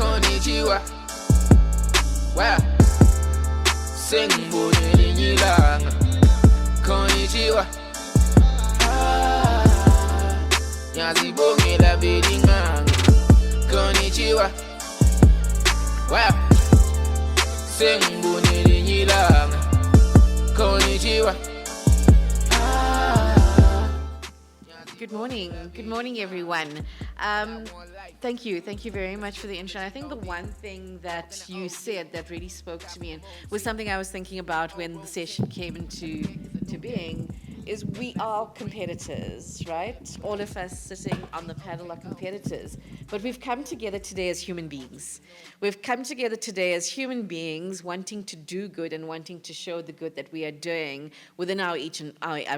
Konnichiwa. Wow. Sengbone ninyilanga. Konnichiwa. Nyazibongela bedinganga. Konnichiwa. Wow. Sengbone ninyilanga. Konnichiwa. Good morning, everyone. Thank you very much for the intro. I think the one thing that you said that really spoke to me and was something I was thinking about when the session came into being is we are competitors, right? All of us sitting on the panel are competitors, but we've come together today as human beings. We've come together today as human beings wanting to do good and wanting to show the good that we are doing within our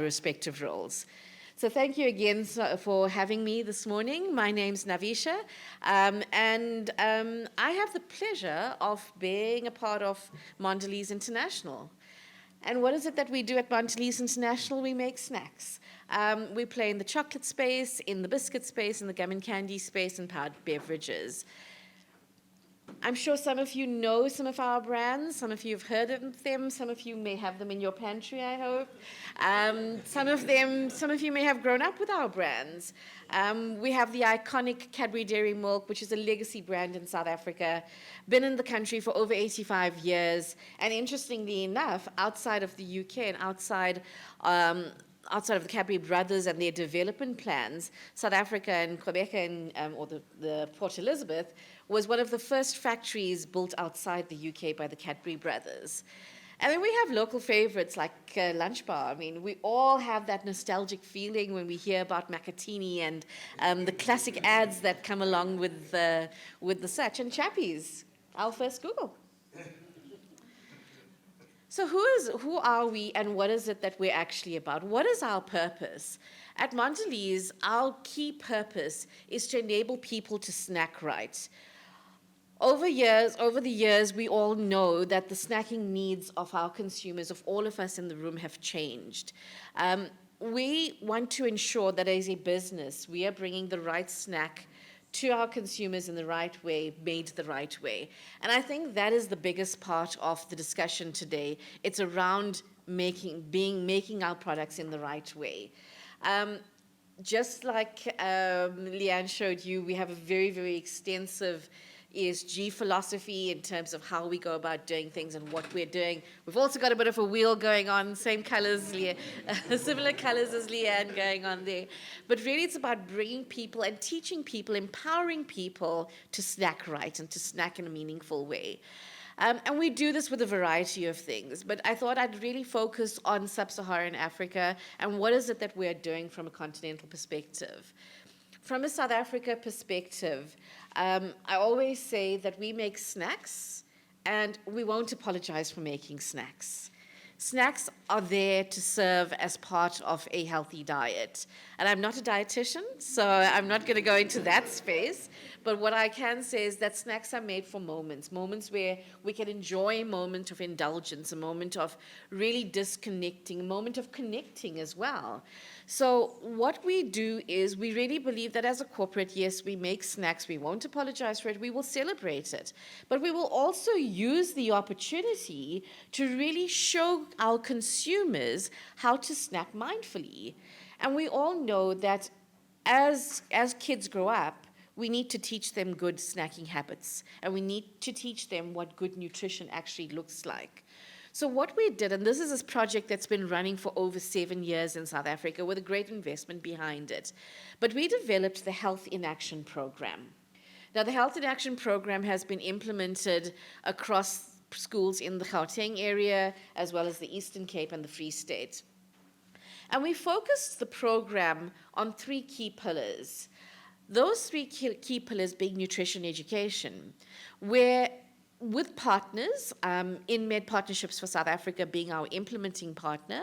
respective roles. So thank you again for having me this morning. My name's Navisha, and I have the pleasure of being a part of Mondelez International. And what is it that we do at Mondelez International? We make snacks. We play in the chocolate space, in the biscuit space, in the gum and candy space, and powdered beverages. I'm sure some of you know some of our brands. Some of you have heard of them. Some of you may have them in your pantry, I hope. Some of you may have grown up with our brands. We have the iconic Cadbury Dairy Milk, which is a legacy brand in South Africa, been in the country for over 85 years. And interestingly enough, outside of the UK and outside of the Cadbury brothers and their development plans, South Africa and Quebec or the Port Elizabeth was one of the first factories built outside the UK by the Cadbury brothers. And then we have local favorites like Lunch Bar. I mean, we all have that nostalgic feeling when we hear about Macatini and the classic ads that come along with the such. And Chappies, our first Google. So who are we and what is it that we're actually about? What is our purpose? At Mondelez, our key purpose is to enable people to snack right. Over the years, we all know that the snacking needs of our consumers, of all of us in the room, have changed. We want to ensure that as a business, we are bringing the right snack to our consumers in the right way, made the right way. And I think that is the biggest part of the discussion today. It's around making our products in the right way. Just like Leanne showed you, we have a very, very extensive ESG philosophy in terms of how we go about doing things and what we're doing. We've also got a bit of a wheel going on, same colors, similar colors as Leanne going on there. But really it's about bringing people and teaching people, empowering people to snack right and to snack in a meaningful way. And we do this with a variety of things, but I thought I'd really focus on Sub-Saharan Africa and what is it that we're doing from a continental perspective. From a South Africa perspective, I always say that we make snacks and we won't apologize for making snacks. Snacks are there to serve as part of a healthy diet. And I'm not a dietitian, so I'm not going to go into that space. But what I can say is that snacks are made for moments where we can enjoy a moment of indulgence, a moment of really disconnecting, a moment of connecting as well. So what we do is we really believe that as a corporate, yes, we make snacks. We won't apologize for it. We will celebrate it. But we will also use the opportunity to really show our consumers how to snack mindfully. And we all know that as kids grow up, we need to teach them good snacking habits, and we need to teach them what good nutrition actually looks like. So what we did, and this is a project that's been running for over 7 years in South Africa with a great investment behind it, but we developed the Health in Action program. Now, the Health in Action program has been implemented across schools in the Gauteng area, as well as the Eastern Cape and the Free State. And we focused the program on 3 key pillars. Those 3 key pillars being nutrition education, where with partners, InMed Partnerships for South Africa being our implementing partner,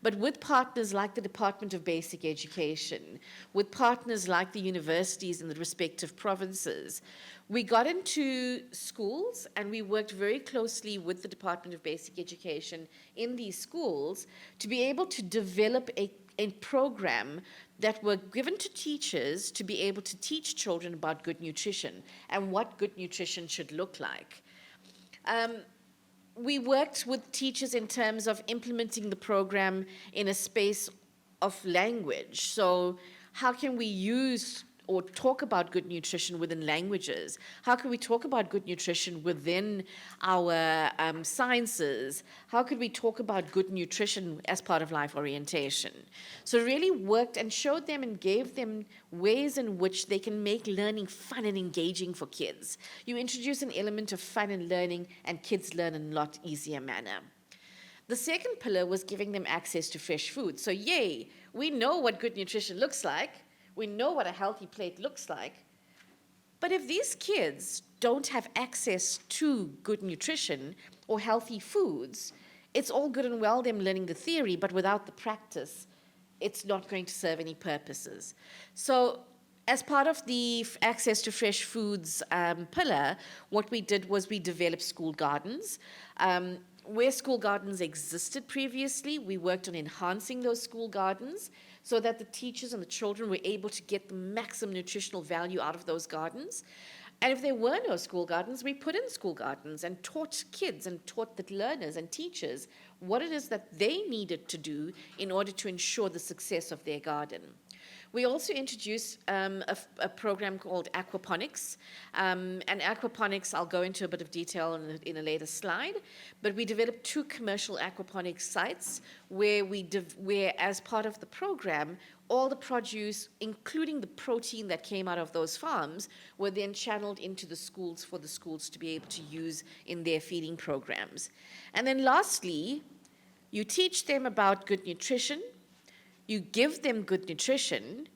but with partners like the Department of Basic Education, with partners like the universities in the respective provinces, we got into schools and we worked very closely with the Department of Basic Education in these schools to be able to develop a program that were given to teachers to be able to teach children about good nutrition and what good nutrition should look like. We worked with teachers in terms of implementing the program in a space of language. So, how can we use or talk about good nutrition within languages? How can we talk about good nutrition within our sciences? How could we talk about good nutrition as part of life orientation? So really worked and showed them and gave them ways in which they can make learning fun and engaging for kids. You introduce an element of fun and learning, and kids learn in a lot easier manner. The second pillar was giving them access to fresh food. So yay, we know what good nutrition looks like. We know what a healthy plate looks like. But if these kids don't have access to good nutrition or healthy foods, it's all good and well them learning the theory, but without the practice, it's not going to serve any purposes. So as part of the access to fresh foods pillar, what we did was we developed school gardens. Where school gardens existed previously, we worked on enhancing those school gardens so that the teachers and the children were able to get the maximum nutritional value out of those gardens. And if there were no school gardens, we put in school gardens and taught kids and taught the learners and teachers what it is that they needed to do in order to ensure the success of their garden. We also introduced a program called aquaponics. And aquaponics, I'll go into a bit of detail in a later slide, but we developed 2 commercial aquaponics sites where where as part of the program, all the produce, including the protein that came out of those farms, were then channeled into the schools for the schools to be able to use in their feeding programs. And then lastly, you teach them about good nutrition. You give them good nutrition,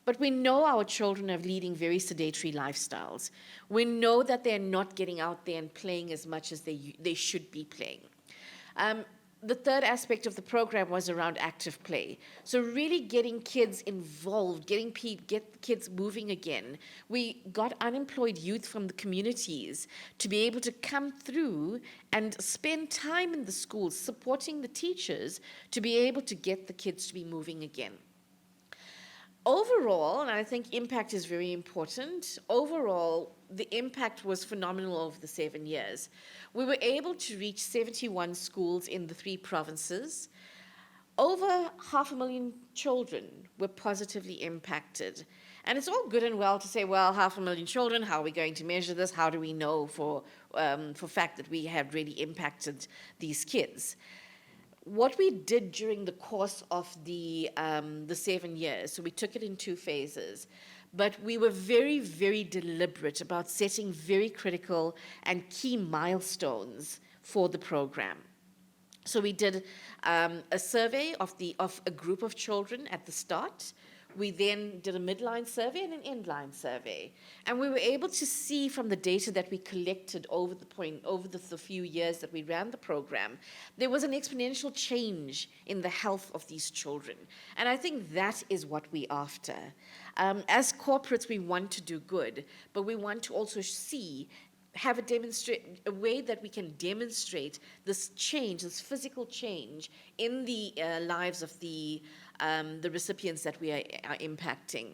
but we know our children are leading very sedentary lifestyles. We know that they're not getting out there and playing as much as they should be playing. The third aspect of the program was around active play. So really getting kids involved, get kids moving again. We got unemployed youth from the communities to be able to come through and spend time in the schools supporting the teachers to be able to get the kids to be moving again. Overall, and I think impact is very important, overall, the impact was phenomenal over the 7 years. We were able to reach 71 schools in the 3 provinces. Over 500,000 children were positively impacted. And it's all good and well to say, well, 500,000 children, how are we going to measure this? How do we know for fact that we have really impacted these kids? What we did during the course of the 7 years, so we took it in 2 phases, but we were very, very deliberate about setting very critical and key milestones for the program. So we did a survey of a group of children at the start. We then did a midline survey and an endline survey. And we were able to see from the data that we collected over the few years that we ran the program, there was an exponential change in the health of these children. And I think that is what we're after. As corporates, we want to do good, but we want to also have a way that we can demonstrate this change, this physical change in the lives of the recipients that we are impacting.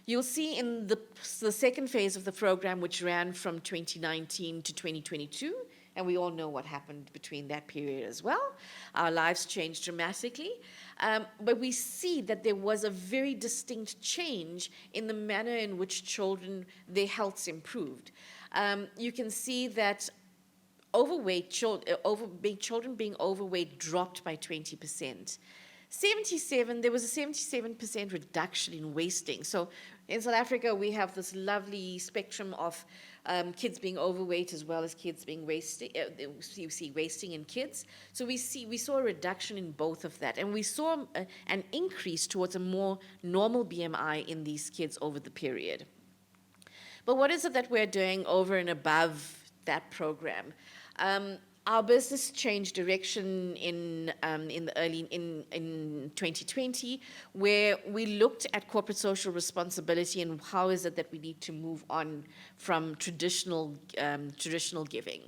You'll see in the second phase of the program, which ran from 2019 to 2022, and we all know what happened between that period as well. Our lives changed dramatically, but we see that there was a very distinct change in the manner in which their healths improved. You can see that children being overweight dropped by 20%. There was a 77% reduction in wasting. So in South Africa, we have this lovely spectrum of kids being overweight as well as kids being wasting. You see wasting in kids. So we saw a reduction in both of that. And we saw an increase towards a more normal BMI in these kids over the period. But what is it that we're doing over and above that program? our business changed direction in the early in 2020, where we looked at corporate social responsibility and how is it that we need to move on from traditional giving.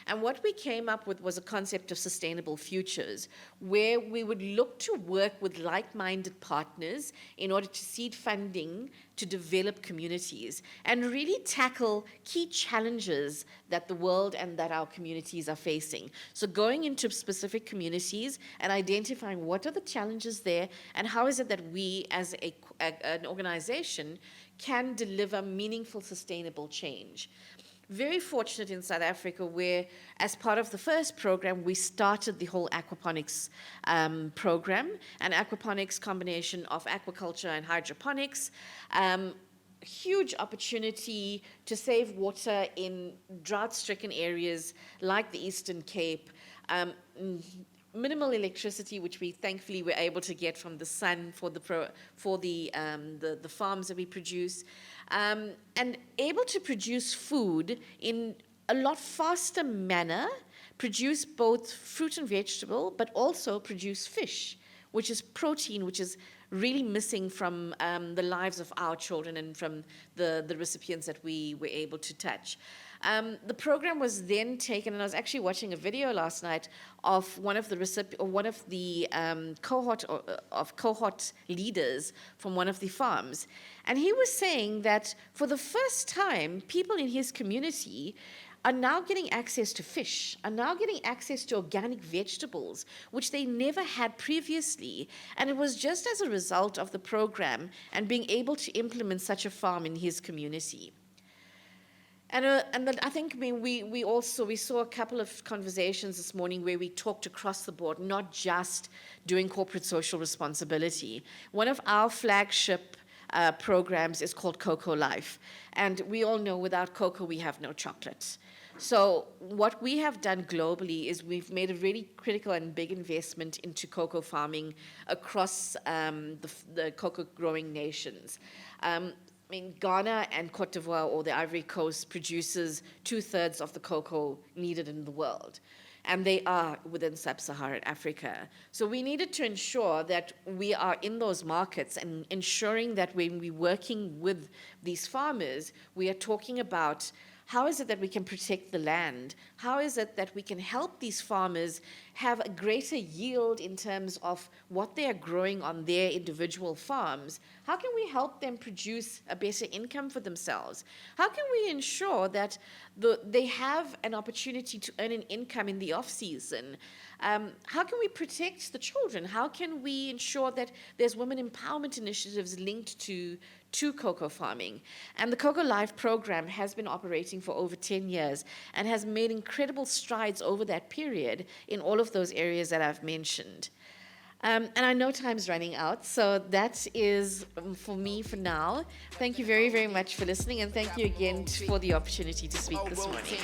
And what we came up with was a concept of sustainable futures, where we would look to work with like-minded partners in order to seed funding to develop communities and really tackle key challenges that the world and that our communities are facing. So going into specific communities and identifying what are the challenges there and how is it that we as an organization can deliver meaningful, sustainable change. Very fortunate in South Africa where, as part of the first program, we started the whole aquaponics program, an aquaponics combination of aquaculture and hydroponics. Huge opportunity to save water in drought-stricken areas like the Eastern Cape. Minimal electricity, which we thankfully were able to get from the sun for the farms that we produce, and able to produce food in a lot faster manner, produce both fruit and vegetable, but also produce fish, which is protein, which is really missing from the lives of our children and from the recipients that we were able to touch. The program was then taken, and I was actually watching a video last night of one of the cohort leaders from one of the farms, and he was saying that for the first time, people in his community are now getting access to fish, are now getting access to organic vegetables, which they never had previously. And it was just as a result of the program and being able to implement such a farm in his community. And I think we saw a couple of conversations this morning where we talked across the board, not just doing corporate social responsibility. One of our flagship programs is called Cocoa Life. And we all know without cocoa, we have no chocolate. So what we have done globally is we've made a really critical and big investment into cocoa farming across the cocoa growing nations. Ghana and Cote d'Ivoire, or the Ivory Coast, produces 2/3 of the cocoa needed in the world. And they are within Sub-Saharan Africa. So we needed to ensure that we are in those markets and ensuring that when we're working with these farmers, we are talking about how is it that we can protect the land? How is it that we can help these farmers have a greater yield in terms of what they are growing on their individual farms? How can we help them produce a better income for themselves? How can we ensure that they have an opportunity to earn an income in the off-season? How can we protect the children? How can we ensure that there's women empowerment initiatives linked to cocoa farming? And the Cocoa Life program has been operating for over 10 years and has made incredible strides over that period in all of those areas that I've mentioned. And I know time's running out, so that is for me for now. Thank you very, very much for listening, and thank you again for the opportunity to speak this morning.